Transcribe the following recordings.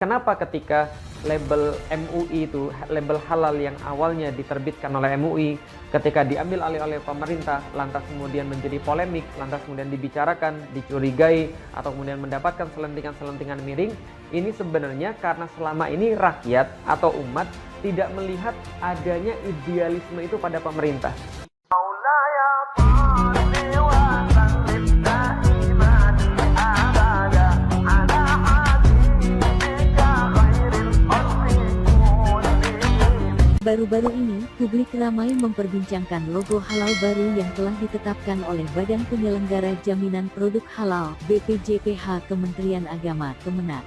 Kenapa ketika label MUI itu, label halal yang awalnya diterbitkan oleh MUI, ketika diambil alih oleh pemerintah, lantas kemudian menjadi polemik, lantas kemudian dibicarakan, dicurigai, atau kemudian mendapatkan selentingan-selentingan miring, ini sebenarnya karena selama ini rakyat atau umat tidak melihat adanya idealisme itu pada pemerintah. Baru-baru ini, publik ramai memperbincangkan logo halal baru yang telah ditetapkan oleh Badan Penyelenggara Jaminan Produk Halal (BPJPH) Kementerian Agama Kemenak.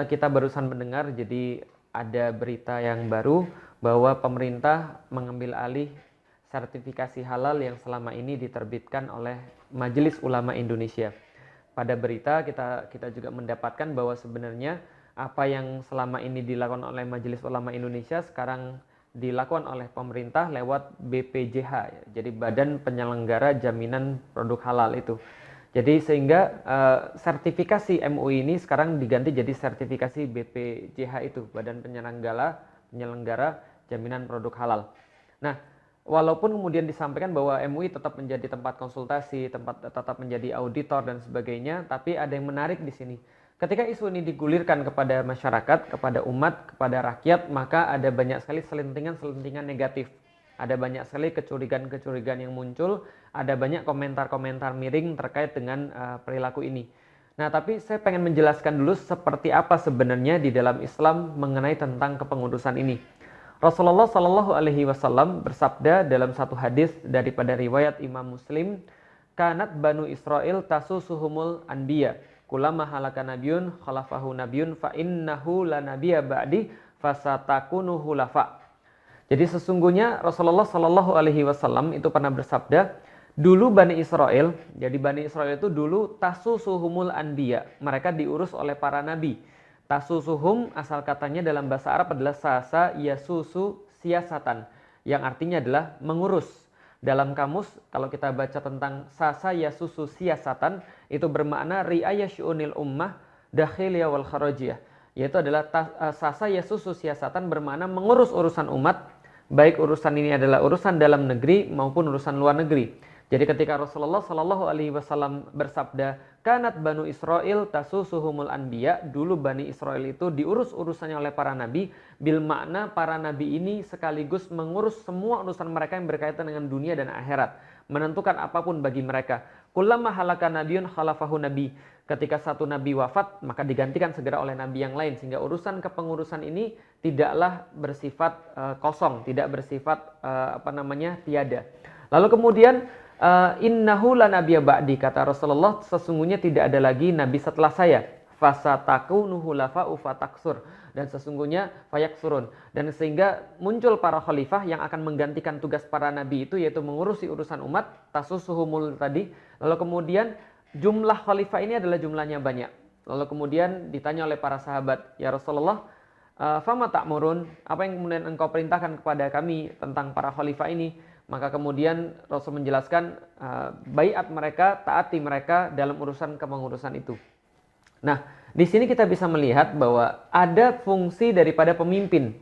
Kita barusan mendengar, jadi ada berita yang baru bahwa pemerintah mengambil alih sertifikasi halal yang selama ini diterbitkan oleh Majelis Ulama Indonesia. Pada berita kita juga mendapatkan bahwa sebenarnya apa yang selama ini dilakukan oleh Majelis Ulama Indonesia sekarang dilakukan oleh pemerintah lewat BPJH, jadi Badan Penyelenggara Jaminan Produk Halal itu. Jadi sehingga sertifikasi MUI ini sekarang diganti jadi sertifikasi BPJH itu, Badan Penyelenggara Jaminan Produk Halal. Nah, walaupun kemudian disampaikan bahwa MUI tetap menjadi tempat konsultasi, tetap menjadi auditor dan sebagainya, tapi ada yang menarik di sini. Ketika isu ini digulirkan kepada masyarakat, kepada umat, kepada rakyat, maka ada banyak sekali selentingan-selentingan negatif. Ada banyak sekali kecurigaan-kecurigaan yang muncul, ada banyak komentar-komentar miring terkait dengan perilaku ini. Nah, tapi saya pengen menjelaskan dulu seperti apa sebenarnya di dalam Islam mengenai tentang kepengurusan ini. Rasulullah Shallallahu Alaihi Wasallam bersabda dalam satu hadis daripada riwayat Imam Muslim, "Kanat Banu Israel tasusuhumul anbiya. Kulama halaka nabiyun khalafahu nabiyun fa innahu la nabiyya ba'di fasatakunu hulafa." Jadi sesungguhnya Rasulullah Shallallahu Alaihi Wasallam itu pernah bersabda, dulu Bani Israel, jadi Bani Israel itu dulu tasusuhumul anbiya, mereka diurus oleh para nabi. Tasusuhum asal katanya dalam bahasa Arab adalah sasa yasusu siasatan, yang artinya adalah mengurus. Dalam kamus, kalau kita baca tentang sasa yasusu siasatan, itu bermakna ri'ayah syu'unil ummah dakhiliyah wal kharajiyah. Yaitu adalah sasa yasusu siasatan bermakna mengurus urusan umat, baik urusan ini adalah urusan dalam negeri maupun urusan luar negeri. Jadi ketika Rasulullah Shallallahu Alaihi Wasallam bersabda, kanat Banu Israel tasusuhumul anbiya, dulu Bani Israel itu diurus urusannya oleh para nabi, bil makna para nabi ini sekaligus mengurus semua urusan mereka yang berkaitan dengan dunia dan akhirat, menentukan apapun bagi mereka. Kullama halaka nabiyun khalafahu nabi, ketika satu nabi wafat maka digantikan segera oleh nabi yang lain, sehingga urusan kepengurusan ini tidaklah bersifat kosong, tidak bersifat tiada. Lalu kemudian innahu la nabiyya ba'di, kata Rasulullah, sesungguhnya tidak ada lagi nabi setelah saya. Fasatakunu hulafa'u fataksur, dan sesungguhnya fayaksurun, dan sehingga muncul para khalifah yang akan menggantikan tugas para nabi itu, yaitu mengurusi urusan umat, tasusuhumul tadi. Lalu kemudian jumlah khalifah ini adalah jumlahnya banyak. Lalu kemudian ditanya oleh para sahabat, ya Rasulullah, fama ta'murun, apa yang kemudian engkau perintahkan kepada kami tentang para khalifah ini? Maka kemudian Rasul menjelaskan baiat mereka, taati mereka dalam urusan kepengurusan itu. Nah, di sini kita bisa melihat bahwa ada fungsi daripada pemimpin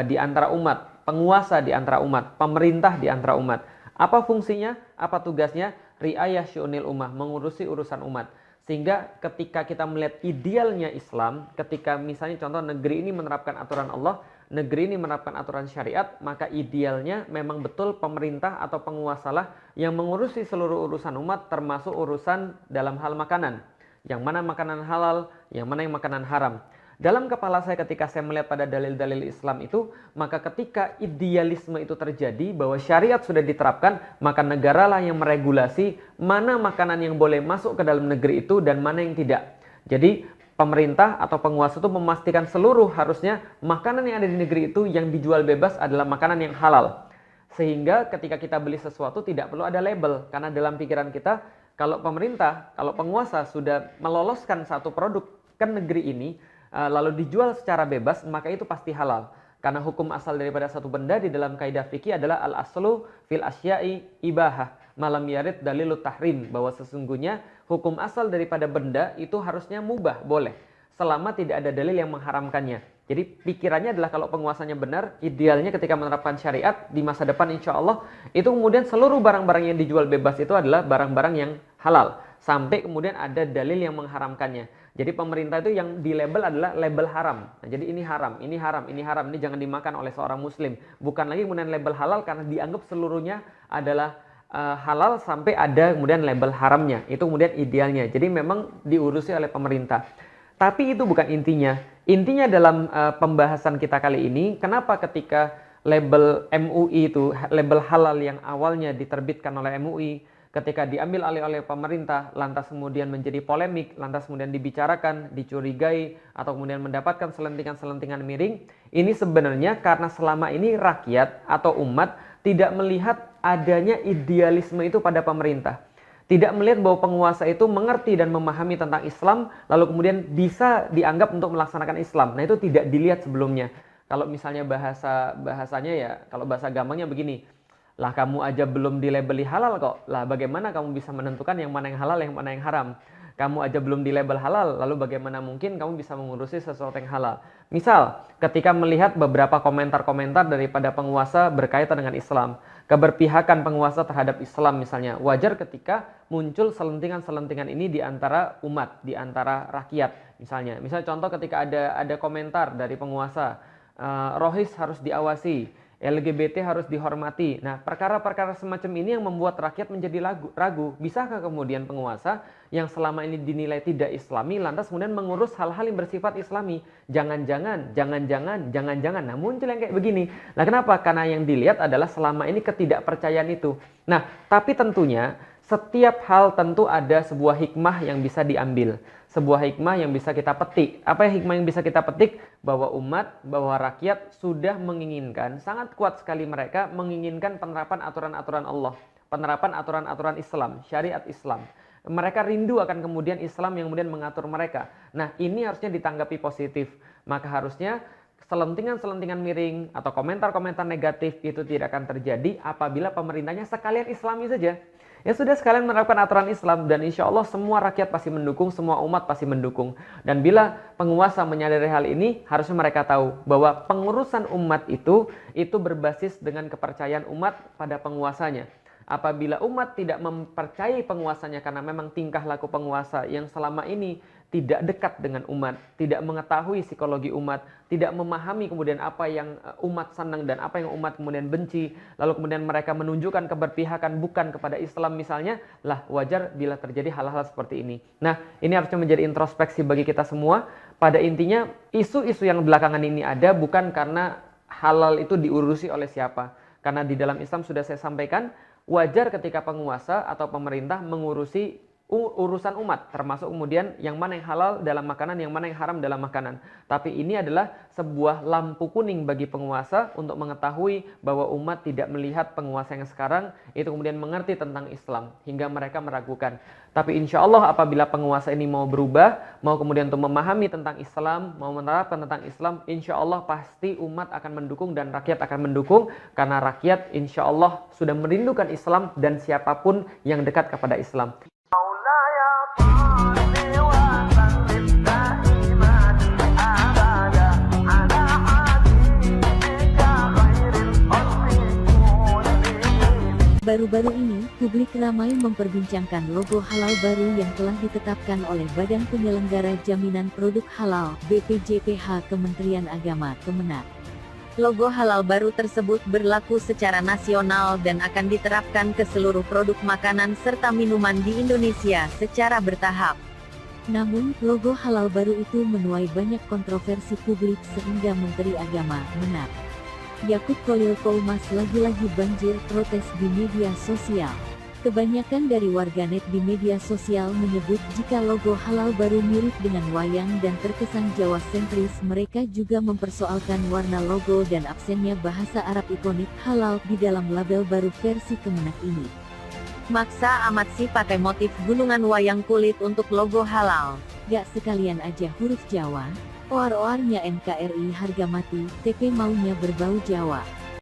di antara umat, penguasa di antara umat, pemerintah di antara umat. Apa fungsinya? Apa tugasnya? Ri'ayah syu'unil ummah, mengurusi urusan umat. Sehingga ketika kita melihat idealnya Islam, ketika misalnya contoh negeri ini menerapkan aturan Allah, negeri ini menerapkan aturan syariat, maka idealnya memang betul pemerintah atau penguasalah yang mengurusi seluruh urusan umat, termasuk urusan dalam hal makanan. Yang mana makanan halal, yang mana yang makanan haram. Dalam kepala saya ketika saya melihat pada dalil-dalil Islam itu, maka ketika idealisme itu terjadi, bahwa syariat sudah diterapkan, maka negaralah yang meregulasi mana makanan yang boleh masuk ke dalam negeri itu dan mana yang tidak. Jadi pemerintah atau penguasa itu memastikan seluruh harusnya makanan yang ada di negeri itu yang dijual bebas adalah makanan yang halal. Sehingga ketika kita beli sesuatu tidak perlu ada label, karena dalam pikiran kita, kalau pemerintah, kalau penguasa sudah meloloskan satu produk ke negeri ini, lalu dijual secara bebas, maka itu pasti halal. Karena hukum asal daripada satu benda di dalam kaidah fikih adalah al-aslu fil asya'i ibahah, malam yarid dalilut tahrim, bahwa sesungguhnya hukum asal daripada benda itu harusnya mubah, boleh. selama tidak ada dalil yang mengharamkannya. Jadi pikirannya adalah kalau penguasanya benar, idealnya ketika menerapkan syariat di masa depan insya Allah, itu kemudian seluruh barang-barang yang dijual bebas itu adalah barang-barang yang halal. Sampai kemudian ada dalil yang mengharamkannya. Jadi pemerintah itu yang di label adalah label haram. Nah, jadi ini haram, ini haram, ini haram, ini jangan dimakan oleh seorang muslim. Bukan lagi kemudian label halal karena dianggap seluruhnya adalah halal sampai ada kemudian label haramnya. Itu kemudian idealnya. Jadi memang diurusi oleh pemerintah. Tapi itu bukan intinya. Intinya dalam pembahasan kita kali ini, kenapa ketika label MUI itu, label halal yang awalnya diterbitkan oleh MUI, ketika diambil alih oleh pemerintah, lantas kemudian menjadi polemik, lantas kemudian dibicarakan, dicurigai, atau kemudian mendapatkan selentingan-selentingan miring, ini sebenarnya karena selama ini rakyat atau umat tidak melihat adanya idealisme itu pada pemerintah. Tidak melihat bahwa penguasa itu mengerti dan memahami tentang Islam, lalu kemudian bisa dianggap untuk melaksanakan Islam. Nah itu tidak dilihat sebelumnya. Kalau misalnya bahasanya ya, kalau bahasa gampangnya begini, lah kamu aja belum dilabeli halal kok, lah bagaimana kamu bisa menentukan yang mana yang halal, yang mana yang haram? Kamu aja belum dilabel halal, lalu bagaimana mungkin kamu bisa mengurusi sesuatu yang halal? Misal, ketika melihat beberapa komentar-komentar daripada penguasa berkaitan dengan Islam, keberpihakan penguasa terhadap Islam misalnya, wajar ketika muncul selentingan-selentingan ini di antara umat, di antara rakyat misalnya. Misalnya contoh ketika ada komentar dari penguasa, Rohis harus diawasi, LGBT harus dihormati. Nah, perkara-perkara semacam ini yang membuat rakyat menjadi ragu. Bisakah kemudian penguasa yang selama ini dinilai tidak Islami, lantas kemudian mengurus hal-hal yang bersifat Islami? Jangan-jangan. Nah, muncul yang kayak begini. Nah, kenapa? Karena yang dilihat adalah selama ini ketidakpercayaan itu. Nah, tapi tentunya setiap hal tentu ada sebuah hikmah yang bisa diambil. Sebuah hikmah yang bisa kita petik. Apa hikmah yang bisa kita petik? Bahwa umat, bahwa rakyat sudah menginginkan, sangat kuat sekali mereka menginginkan penerapan aturan-aturan Allah. Penerapan aturan-aturan Islam, syariat Islam. Mereka rindu akan kemudian Islam yang kemudian mengatur mereka. Nah, ini harusnya ditanggapi positif. Maka harusnya selentingan-selentingan miring atau komentar-komentar negatif itu tidak akan terjadi apabila pemerintahnya sekalian Islami saja. Ya sudah sekalian menerapkan aturan Islam dan insya Allah semua rakyat pasti mendukung, semua umat pasti mendukung. Dan bila penguasa menyadari hal ini, harusnya mereka tahu bahwa pengurusan umat itu berbasis dengan kepercayaan umat pada penguasanya. Apabila umat tidak mempercayai penguasanya karena memang tingkah laku penguasa yang selama ini tidak dekat dengan umat, tidak mengetahui psikologi umat, tidak memahami kemudian apa yang umat senang dan apa yang umat kemudian benci, lalu kemudian mereka menunjukkan keberpihakan bukan kepada Islam misalnya, lah wajar bila terjadi hal-hal seperti ini. Nah, ini harusnya menjadi introspeksi bagi kita semua. Pada intinya, isu-isu yang belakangan ini ada bukan karena halal itu diurusi oleh siapa. Karena di dalam Islam sudah saya sampaikan, wajar ketika penguasa atau pemerintah mengurusi urusan umat, termasuk kemudian yang mana yang halal dalam makanan, yang mana yang haram dalam makanan. Tapi ini adalah sebuah lampu kuning bagi penguasa untuk mengetahui bahwa umat tidak melihat penguasa yang sekarang itu kemudian mengerti tentang Islam hingga mereka meragukan. Tapi insya Allah apabila penguasa ini mau berubah, mau kemudian untuk memahami tentang Islam, mau menerapkan tentang Islam, insya Allah pasti umat akan mendukung dan rakyat akan mendukung karena rakyat insya Allah sudah merindukan Islam dan siapapun yang dekat kepada Islam. Baru-baru ini, publik ramai memperbincangkan logo halal baru yang telah ditetapkan oleh Badan Penyelenggara Jaminan Produk Halal (BPJPH) Kementerian Agama (Kemenak). Logo halal baru tersebut berlaku secara nasional dan akan diterapkan ke seluruh produk makanan serta minuman di Indonesia secara bertahap. Namun, logo halal baru itu menuai banyak kontroversi publik sehingga Menteri Agama, Menak, Yakut Khalil Qoumas lagi-lagi banjir protes di media sosial. Kebanyakan dari warganet di media sosial menyebut jika logo halal baru mirip dengan wayang dan terkesan Jawa sentris. Mereka juga mempersoalkan warna logo dan absennya bahasa Arab ikonik halal di dalam label baru versi Kemenak ini. Maksa amat sih pakai motif gunungan wayang kulit untuk logo halal. Gak sekalian aja huruf Jawa? Oar-oarnya NKRI harga mati, TP maunya berbau Jawa.